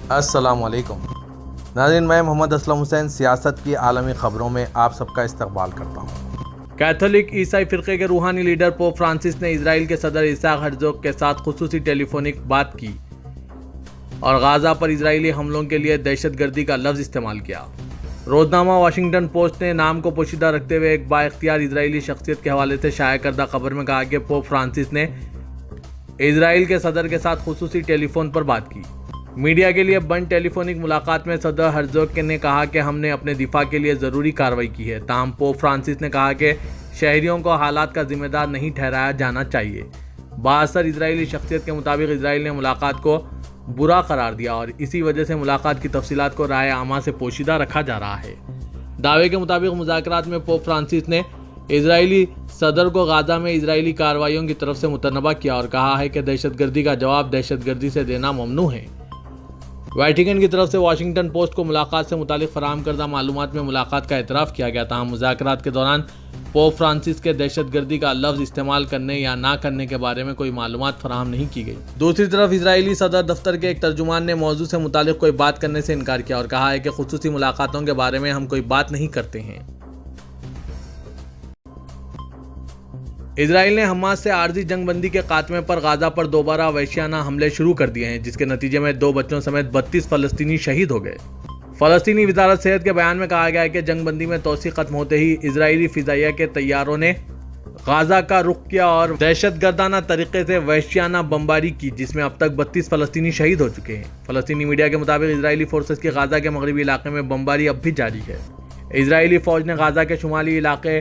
السلام علیکم ناظرین، میں محمد اسلم حسین سیاست کی عالمی خبروں میں آپ سب کا استقبال کرتا ہوں۔ کیتھولک عیسائی فرقے کے روحانی لیڈر پوپ فرانسس نے اسرائیل کے صدر اسحاق ہرزوگ کے ساتھ خصوصی ٹیلی فونک بات کی اور غزہ پر اسرائیلی حملوں کے لیے دہشت گردی کا لفظ استعمال کیا۔ روزنامہ واشنگٹن پوسٹ نے نام کو پوشیدہ رکھتے ہوئے ایک با اختیار اسرائیلی شخصیت کے حوالے سے شائع کردہ خبر میں کہا کہ پوپ فرانسس نے اسرائیل کے صدر کے ساتھ خصوصی ٹیلی فون پر بات کی۔ میڈیا کے لیے بند ٹیلی فونک ملاقات میں صدر ہرزوگ نے کہا کہ ہم نے اپنے دفاع کے لیے ضروری کارروائی کی ہے، تاہم پوپ فرانسس نے کہا کہ شہریوں کو حالات کا ذمہ دار نہیں ٹھہرایا جانا چاہیے۔ بااثر اسرائیلی شخصیت کے مطابق اسرائیل نے ملاقات کو برا قرار دیا اور اسی وجہ سے ملاقات کی تفصیلات کو رائے عامہ سے پوشیدہ رکھا جا رہا ہے۔ دعوے کے مطابق مذاکرات میں پوپ فرانسس نے اسرائیلی صدر کو غزہ میں اسرائیلی کارروائیوں کی طرف سے متنبہ کیا اور کہا ہے کہ دہشت گردی کا جواب دہشت گردی سے دینا ممنوع ہے۔ ویٹیکن کی طرف سے واشنگٹن پوسٹ کو ملاقات سے متعلق فراہم کردہ معلومات میں ملاقات کا اعتراف کیا گیا، تاہم مذاکرات کے دوران پوپ فرانسس کے دہشت گردی کا لفظ استعمال کرنے یا نہ کرنے کے بارے میں کوئی معلومات فراہم نہیں کی گئی۔ دوسری طرف اسرائیلی صدر دفتر کے ایک ترجمان نے موضوع سے متعلق کوئی بات کرنے سے انکار کیا اور کہا ہے کہ خصوصی ملاقاتوں کے بارے میں ہم کوئی بات نہیں کرتے ہیں۔ اسرائیل نے حماس سے عارضی جنگ بندی کے خاتمے پر غزہ پر دوبارہ وحشیانہ حملے شروع کر دیے ہیں، جس کے نتیجے میں 2 بچوں سمیت 32 فلسطینی شہید ہو گئے۔ فلسطینی وزارت صحت کے بیان میں کہا گیا ہے کہ جنگ بندی میں توسیع ختم ہوتے ہی اسرائیلی فضائیہ کے طیاروں نے غزہ کا رخ کیا اور دہشت گردانہ طریقے سے وحشیانہ بمباری کی، جس میں اب تک 32 فلسطینی شہید ہو چکے ہیں۔ فلسطینی میڈیا کے مطابق اسرائیلی فورسز کی غزہ کے مغربی علاقے میں بمباری اب بھی جاری ہے۔ اسرائیلی فوج نے غزہ کے شمالی علاقے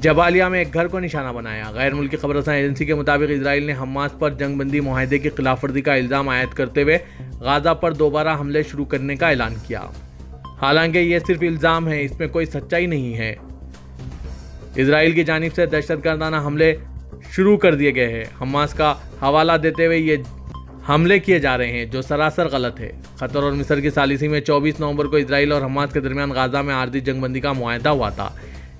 جبالیہ میں ایک گھر کو نشانہ بنایا۔ غیر ملکی خبر رساں ایجنسی کے مطابق اسرائیل نے حماس پر جنگ بندی معاہدے کی خلاف ورزی کا الزام عائد کرتے ہوئے غزہ پر دوبارہ حملے شروع کرنے کا اعلان کیا۔ حالانکہ یہ صرف الزام ہے، اس میں کوئی سچائی نہیں ہے۔ اسرائیل کی جانب سے دہشت گردانہ حملے شروع کر دیے گئے ہیں۔ حماس کا حوالہ دیتے ہوئے یہ حملے کیے جا رہے ہیں جو سراسر غلط ہے۔ قطر اور مصر کی ثالثی میں 24 نومبر کو اسرائیل اور حماس کے درمیان غزہ میں عارضی جنگ بندی کا معاہدہ ہوا تھا۔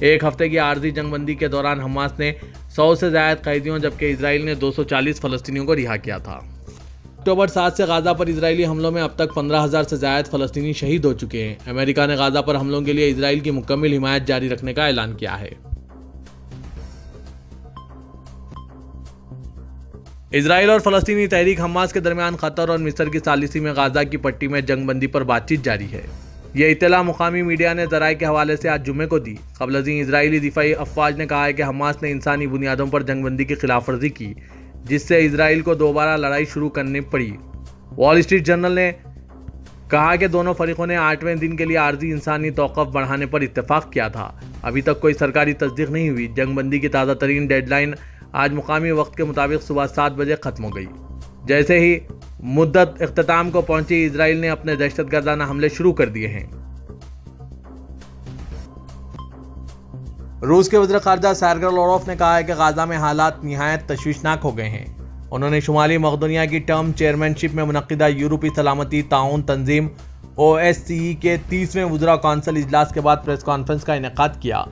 ایک ہفتے کی عارضی جنگ بندی کے دوران حماس نے 100 سے زائد قیدیوں جبکہ اسرائیل نے 240 فلسطینیوں کو رہا کیا تھا۔ اکتوبر 7 سے غزہ پر اسرائیلی حملوں میں اب تک 15,000 سے زائد فلسطینی شہید ہو چکے ہیں۔ امریکہ نے غزہ پر حملوں کے لیے اسرائیل کی مکمل حمایت جاری رکھنے کا اعلان کیا ہے۔ اسرائیل اور فلسطینی تحریک حماس کے درمیان قطر اور مصر کی ثالثی میں غزہ کی پٹی میں جنگ بندی پر بات چیت جاری ہے۔ یہ اطلاع مقامی میڈیا نے ذرائع کے حوالے سے آج جمعے کو دی۔ قبل ازیں اسرائیلی دفاعی افواج نے کہا ہے کہ حماس نے انسانی بنیادوں پر جنگ بندی کی خلاف ورزی کی، جس سے اسرائیل کو دوبارہ لڑائی شروع کرنی پڑی۔ وال اسٹریٹ جرنل نے کہا کہ دونوں فریقوں نے 8ویں دن کے لیے عارضی انسانی توقف بڑھانے پر اتفاق کیا تھا۔ ابھی تک کوئی سرکاری تصدیق نہیں ہوئی۔ جنگ بندی کی تازہ ترین ڈیڈ لائن آج مقامی وقت کے مطابق صبح 7 بجے ختم ہو گئی۔ جیسے ہی مدت اختتام کو پہنچی، اسرائیل نے اپنے دہشت گردانہ حملے شروع کر دیے ہیں۔ روس کے وزیر خارجہ سرگئی لاروف نے کہا ہے کہ غزہ میں حالات نہایت تشویشناک ہو گئے ہیں۔ انہوں نے شمالی مقدونیہ کی ٹرم چیئرمین شپ میں منعقدہ یورپی سلامتی تعاون تنظیم OSCE کے 30ویں وزراء کونسل اجلاس کے بعد پریس کانفرنس کا انعقاد کیا۔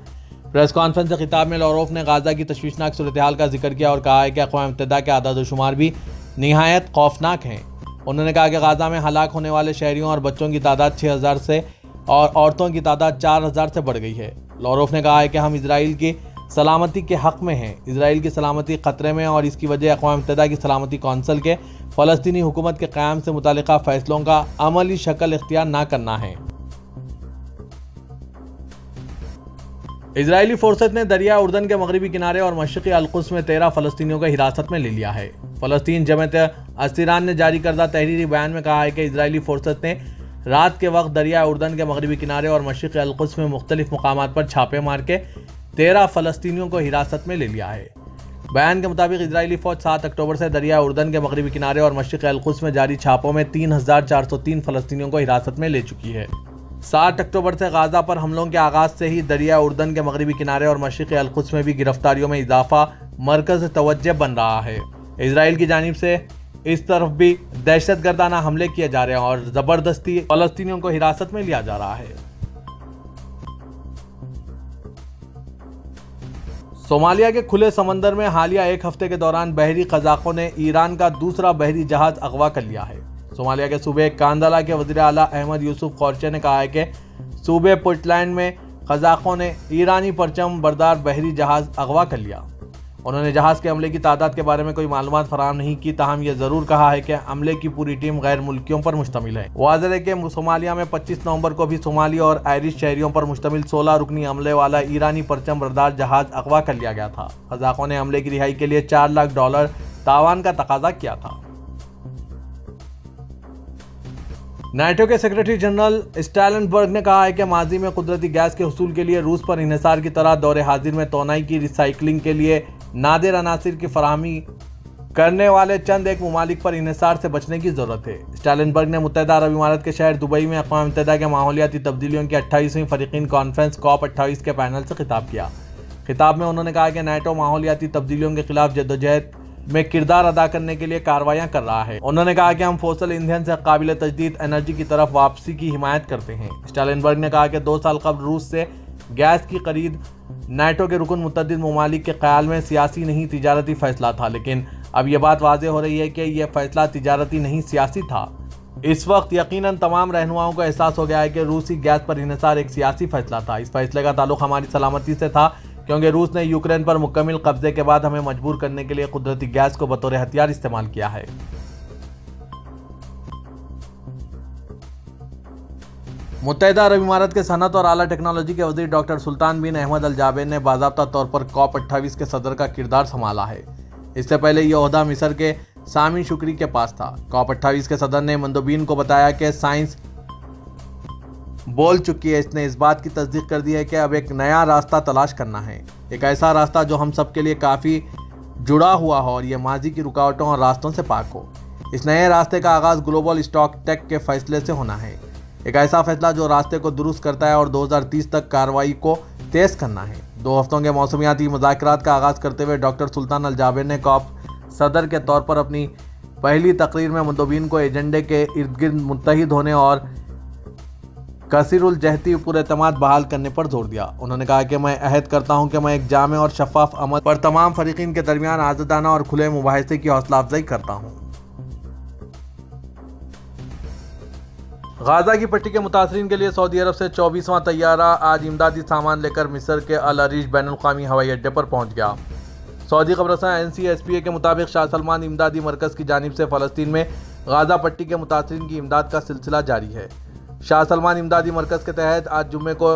پریس کانفرنس سے خطاب میں لاروف نے غزہ کی تشویشناک صورتحال کا ذکر کیا اور کہا ہے کہ اقوام متحدہ کے اعداد و شمار بھی نہایت خوفناک ہیں۔ انہوں نے کہا کہ غزہ میں ہلاک ہونے والے شہریوں اور بچوں کی تعداد 6,000 سے اور عورتوں کی تعداد 4,000 سے بڑھ گئی ہے۔ لاروف نے کہا ہے کہ ہم اسرائیل کی سلامتی کے حق میں ہیں۔ اسرائیل کی سلامتی خطرے میں اور اس کی وجہ اقوام متحدہ کی سلامتی کونسل کے فلسطینی حکومت کے قیام سے متعلقہ فیصلوں کا عملی شکل اختیار نہ کرنا ہے۔ اسرائیلی فورسز نے دریائے اردن کے مغربی کنارے اور مشرقی القدس میں 13 فلسطینیوں کو حراست میں لے لیا ہے۔ فلسطین جمعیت اسیران نے جاری کردہ تحریری بیان میں کہا ہے کہ اسرائیلی فورسز نے رات کے وقت دریائے اردن کے مغربی کنارے اور مشرقی القدس میں مختلف مقامات پر چھاپے مار کے 13 فلسطینیوں کو حراست میں لے لیا ہے۔ بیان کے مطابق اسرائیلی فوج 7 اکتوبر سے دریائے اردن کے مغربی کنارے اور مشرقی القدس میں جاری چھاپوں میں 3,403 فلسطینیوں کو حراست میں لے چکی ہے۔ 7 اکتوبر سے غزہ پر حملوں کے آغاز سے ہی دریائے اردن کے مغربی کنارے اور مشرقی القدس میں بھی گرفتاریوں میں اضافہ مرکز توجہ بن رہا ہے۔ اسرائیل کی جانب سے اس طرف بھی دہشت گردانہ حملے کیے جا رہے ہیں اور زبردستی فلسطینیوں کو حراست میں لیا جا رہا ہے۔ صومالیہ کے کھلے سمندر میں حالیہ ایک ہفتے کے دوران بحری قزاقوں نے ایران کا دوسرا بحری جہاز اغوا کر لیا ہے۔ صومالیہ کے صوبے کاندالا کے وزیر اعلیٰ احمد یوسف خورشید نے کہا ہے کہ صوبے پورٹلینڈ میں قزاقوں نے ایرانی پرچم بردار بحری جہاز اغوا کر لیا۔ انہوں نے جہاز کے عملے کی تعداد کے بارے میں کوئی معلومات فراہم نہیں کی، تاہم یہ ضرور کہا ہے کہ عملے کی پوری ٹیم غیر ملکیوں پر مشتمل ہے۔ واضح ہے کہ صومالیہ میں 25 نومبر کو بھی صومالی اور آئرش شہریوں پر مشتمل 16 رکنی عملے والا ایرانی پرچم بردار جہاز اغوا کر لیا گیا تھا۔ قزاقوں نے عملے کی رہائی کے لیے $4 لاکھ تاوان کا تقاضا کیا تھا۔ نیٹو کے سیکرٹری جنرل اسٹالنبرگ نے کہا ہے کہ ماضی میں قدرتی گیس کے حصول کے لیے روس پر انحصار کی طرح دور حاضر میں توانائی کی ری سائیکلنگ کے لیے نادر عناصر کی فراہمی کرنے والے چند ایک ممالک پر انحصار سے بچنے کی ضرورت ہے۔ اسٹالنبرگ نے متحدہ عرب امارات کے شہر دبئی میں اقوام متحدہ کے ماحولیاتی تبدیلیوں کی 28ویں فریقین کانفرنس COP28 کے پینل سے خطاب کیا۔ خطاب میں انہوں نے کہا کہ نیٹو ماحولیاتی تبدیلیوں کے خلاف جدوجہد میں کردار ادا کرنے کے لیے کارروائیاں کر رہا ہے۔ انہوں نے کہا کہ ہم فوسل ایندھن سے قابل تجدید انرجی کی طرف واپسی کی حمایت کرتے ہیں۔ اسٹالنبرگ نے کہا کہ 2 سال قبل روس سے گیس کی خرید نیٹو کے رکن متعدد ممالک کے خیال میں سیاسی نہیں تجارتی فیصلہ تھا، لیکن اب یہ بات واضح ہو رہی ہے کہ یہ فیصلہ تجارتی نہیں سیاسی تھا۔ اس وقت یقیناً تمام رہنماؤں کو احساس ہو گیا ہے کہ روسی گیس پر انحصار ایک سیاسی فیصلہ تھا۔ اس فیصلے کا تعلق ہماری سلامتی سے تھا، کیونکہ روس نے یوکرین پر مکمل قبضے کے بعد ہمیں مجبور کرنے کے لیے قدرتی گیس کو بطور ہتھیار استعمال کیا ہے۔ متحدہ عرب امارات کے صنعت اور اعلیٰ ٹیکنالوجی کے وزیر ڈاکٹر سلطان بن احمد الجابر نے باضابطہ طور پر COP28 کے صدر کا کردار سنبھالا ہے۔ اس سے پہلے یہ عہدہ مصر کے سامی شکری کے پاس تھا۔ COP28 کے صدر نے مندوبین کو بتایا کہ سائنس بول چکی ہے۔ اس نے اس بات کی تصدیق کر دی ہے کہ اب ایک نیا راستہ تلاش کرنا ہے، ایک ایسا راستہ جو ہم سب کے لیے کافی جڑا ہوا ہو اور یہ ماضی کی رکاوٹوں اور راستوں سے پاک ہو۔ اس نئے راستے کا آغاز گلوبل اسٹاک ٹیک کے فیصلے سے ہونا ہے، ایک ایسا فیصلہ جو راستے کو درست کرتا ہے اور 2030 تک کارروائی کو تیز کرنا ہے۔ 2 ہفتوں کے موسمیاتی مذاکرات کا آغاز کرتے ہوئے ڈاکٹر سلطان الجابر نے COP صدر کے طور پر اپنی پہلی تقریر میں مندوبین کو ایجنڈے کے ارد گرد متحد ہونے اور کثیر الجہتی پر اعتماد بحال کرنے پر زور دیا۔ انہوں نے کہا کہ میں عہد کرتا ہوں کہ میں ایک جامع اور شفاف عمل پر تمام فریقین کے درمیان آزادانہ اور کھلے مباحثے کی حوصلہ افزائی کرتا ہوں۔ غزہ کی پٹی کے متاثرین کے لیے سعودی عرب سے 24واں طیارہ آج امدادی سامان لے کر مصر کے العریش بین الاقوامی ہوائی اڈے پر پہنچ گیا۔ سعودی خبر رساں NCSPA کے مطابق شاہ سلمان امدادی مرکز کی جانب سے فلسطین میں غزہ پٹی کے متاثرین کی امداد کا سلسلہ جاری ہے۔ شاہ سلمان امدادی مرکز کے تحت آج جمعے کو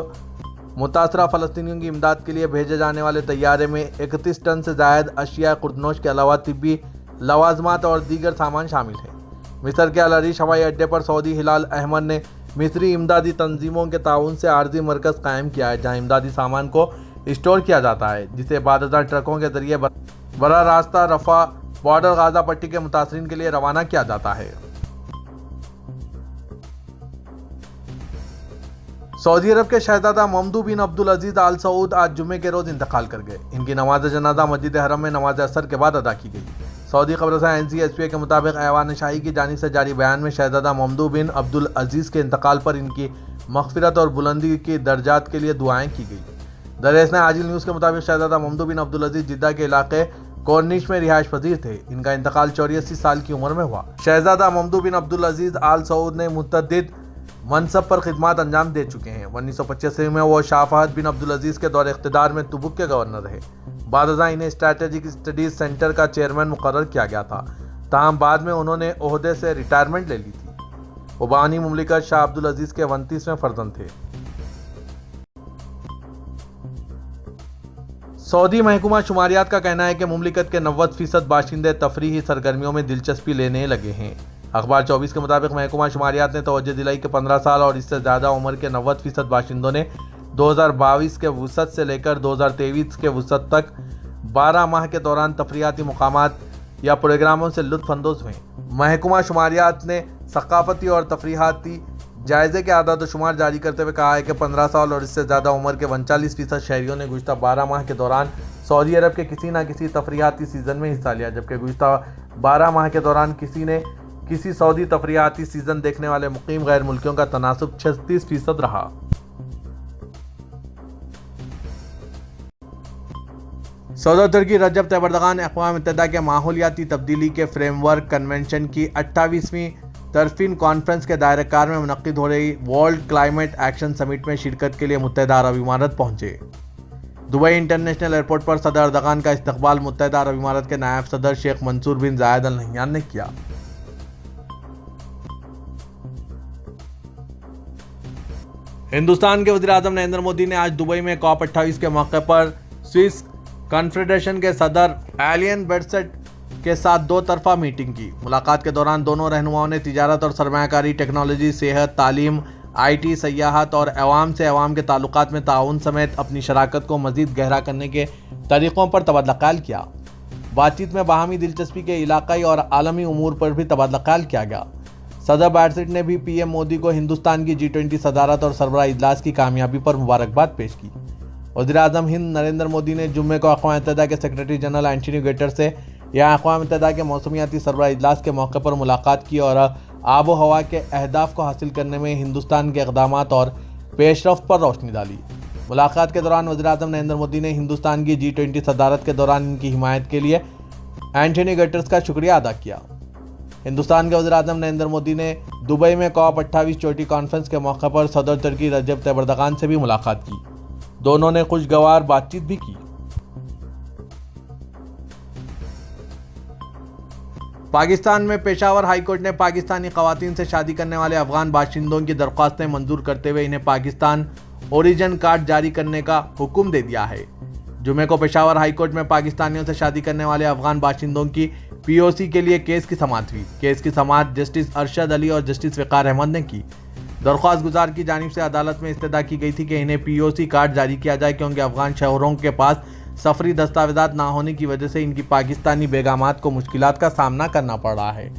متاثرہ فلسطینیوں کی امداد کے لیے بھیجے جانے والے طیارے میں 31 ٹن سے زائد اشیاء خوردنوش کے علاوہ طبی لوازمات اور دیگر سامان شامل ہیں۔ مصر کے العریش ہوائی اڈے پر سعودی ہلال احمر نے مصری امدادی تنظیموں کے تعاون سے عارضی مرکز قائم کیا ہے، جہاں امدادی سامان کو اسٹور کیا جاتا ہے، جسے بعد ازاں ٹرکوں کے ذریعے براہ راست رفح بارڈر غزہ پٹی کے متاثرین کے لیے روانہ کیا جاتا ہے۔ سعودی عرب کے شہزادہ ممدو بن عبدالعزیز آل سعود آج جمعے کے روز انتقال کر گئے۔ ان کی نماز جنازہ مسجد حرم میں نماز عصر کے بعد ادا کی گئی۔ سعودی خبر رساں NCSPA کے مطابق ایوان شاہی کی جانب سے جاری بیان میں شہزادہ ممدو بن عبدالعزیز کے انتقال پر ان کی مغفرت اور بلندی کی درجات کے لیے دعائیں کی گئی۔ دریاسنے عاجل نیوز کے مطابق شہزادہ ممدو بن عبدالعزیز جدہ کے علاقے کورنیش میں رہائش پذیر تھے۔ ان کا انتقال 84 سال کی عمر میں ہوا۔ شہزادہ ممدو بن عبدالعزیز آل سعود نے متعدد منصب پر خدمات انجام دے چکے ہیں۔ 1985 میں وہ شاہ فہد بن عبدالعزیز کے دور اقتدار میں تبوک کے گورنر رہے۔ بعد ازاں انہیں اسٹریٹجک اسٹڈیز سینٹر کا چیئرمین مقرر کیا گیا تھا، تاہم بعد میں انہوں نے عہدے سے ریٹائرمنٹ لے لی تھی۔ وہ بانی مملکت شاہ عبدالعزیز کے 29ویں فرزند تھے۔ سعودی محکمہ شماریات کا کہنا ہے کہ مملکت کے 90% باشندے تفریحی سرگرمیوں میں دلچسپی لینے لگے ہیں۔ اخبار 24 کے مطابق محکمہ شماریات نے توجہ دلائی کہ 15 سال اور اس سے زیادہ عمر کے 90% باشندوں نے 2022 کے وسط سے لے کر 2023 کے وسط تک 12 ماہ کے دوران تفریحاتی مقامات یا پروگراموں سے لطف اندوز ہوئے۔ محکمہ شماریات نے ثقافتی اور تفریحاتی جائزے کے اعداد و شمار جاری کرتے ہوئے کہا ہے کہ 15 سال اور اس سے زیادہ عمر کے 39% شہریوں نے گزشتہ 12 ماہ کے دوران سعودی عرب کے کسی نہ کسی تفریحاتی سیزن میں حصہ لیا، جبکہ گزشتہ 12 ماہ کے دوران کسی سعودی تفریحاتی سیزن دیکھنے والے مقیم غیر ملکیوں کا تناسب 36% رہا۔ صدر ترکی رجب طیب اردوغان اقوام متحدہ کے ماحولیاتی تبدیلی کے فریم ورک کنونشن کی 28ویں طرفین کانفرنس کے دائرہ کار میں منعقد ہو رہی ورلڈ کلائمیٹ ایکشن سمٹ میں شرکت کے لیے متحدہ عرب امارات پہنچے۔ دبئی انٹرنیشنل ایئرپورٹ پر صدر اردغان کا استقبال متحدہ عرب امارات کے نائب صدر شیخ منصور بن زاید ال نہیان نے کیا۔ ہندوستان کے وزیر اعظم نریندر مودی نے آج دبئی میں COP 28 کے موقع پر سوئس کنفیڈریشن کے صدر ایلین بیرسٹ کے ساتھ دو طرفہ میٹنگ کی۔ ملاقات کے دوران دونوں رہنماؤں نے تجارت اور سرمایہ کاری، ٹیکنالوجی، صحت، تعلیم، IT، سیاحت اور عوام سے عوام کے تعلقات میں تعاون سمیت اپنی شراکت کو مزید گہرا کرنے کے طریقوں پر تبادلہ خیال کیا۔ بات چیت میں باہمی دلچسپی کے علاقائی اور عالمی امور پر بھی تبادلہ خیال کیا گیا۔ صدر بیرسٹ نے بھی PM مودی کو ہندوستان کی G20 صدارت اور سربراہ اجلاس کی کامیابی پر مبارکباد پیش کی۔ وزیر اعظم ہند نریندر مودی نے جمعے کو اقوام متحدہ کے سیکرٹری جنرل اینٹونیو گٹرس سے یہاں اقوام متحدہ کے موسمیاتی سربراہ اجلاس کے موقع پر ملاقات کی اور آب و ہوا کے اہداف کو حاصل کرنے میں ہندوستان کے اقدامات اور پیش رفت پر روشنی ڈالی۔ ملاقات کے دوران وزیر اعظم نریندر مودی نے ہندوستان کی G20 صدارت کے دوران ان کی حمایت کے لیے اینٹونیو گٹرس کا شکریہ ادا کیا۔ ہندوستان کے وزیر اعظم نریندر مودی نے دبئی میں COP 28 چوٹی کانفرنس کے موقع پر صدر ترکی رجب طیب اردغان سے بھی ملاقات کی۔ دونوں نے خوشگوار بات چیت بھی کی۔ پاکستان میں پشاور ہائی کورٹ نے پاکستانی خواتین سے شادی کرنے والے افغان باشندوں کی درخواستیں منظور کرتے ہوئے انہیں پاکستان اوریجن کارڈ جاری کرنے کا حکم دے دیا ہے۔ جمعے کو پشاور ہائی کورٹ میں پاکستانیوں سے شادی کرنے والے افغان باشندوں کی POC کے لیے کیس کی سماعت ہوئی۔ کیس کی سماعت جسٹس ارشد علی اور جسٹس وقار احمد نے کی۔ درخواست گزار کی جانب سے عدالت میں استدعا کی گئی تھی کہ انہیں POC کارڈ جاری کیا جائے کیونکہ افغان شوہروں کے پاس سفری دستاویزات نہ ہونے کی وجہ سے ان کی پاکستانی بیگمات کو مشکلات کا سامنا کرنا پڑ رہا ہے۔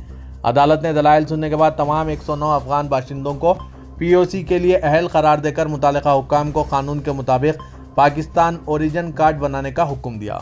عدالت نے دلائل سننے کے بعد تمام 109 افغان باشندوں کو POC کے لیے اہل قرار دے کر متعلقہ حکام کو قانون کے مطابق پاکستان اوریجن کارڈ بنانے کا حکم دیا۔